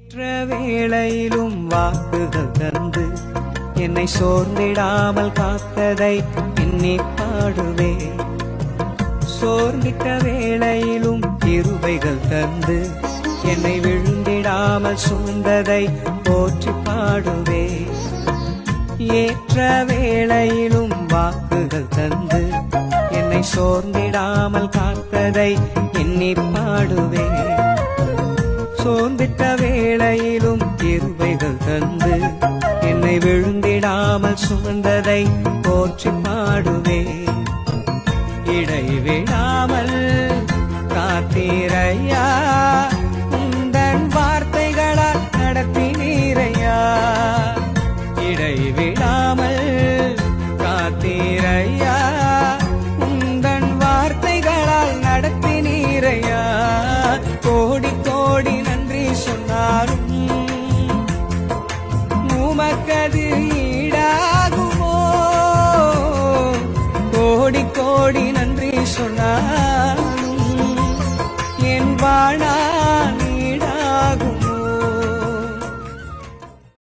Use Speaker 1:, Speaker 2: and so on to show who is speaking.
Speaker 1: ஏற்ற வேளையிலும் வாக்குகள் தந்து என்னை சோர்ந்திடாமல் காத்ததை எண்ணி பாடுவே. சோர்ந்திட்ட வேளையிலும் கிருபைகள் தந்து என்னை விழுந்திடாமல் சுமந்ததை போற்றி பாடுவே. ஏற்ற வேளையிலும் வாக்குகள் தந்து என்னை சோர்ந்திடாமல் காத்ததை எண்ணி பாடுவே. சோர்ந்திட்ட வேளையிலும் கிருபைகள் தந்து என்னை விழுந்திடாமல் சுமந்ததை போற்றி பாடுவே. இடைவிடாமல் காத்தீரையா, உந்தன் வார்த்தைகளால் நடத்தினீரையா. இடைவிடாமல் காத்தீரையா, உந்தன் வார்த்தைகளால் நடத்தினீரையா. கோடி கோடி நன்றி சொன்னாரும் உமக்கது ஈடாகுமோ? கோடி கோடி நன்றி சொன்னாரும் என் வாழா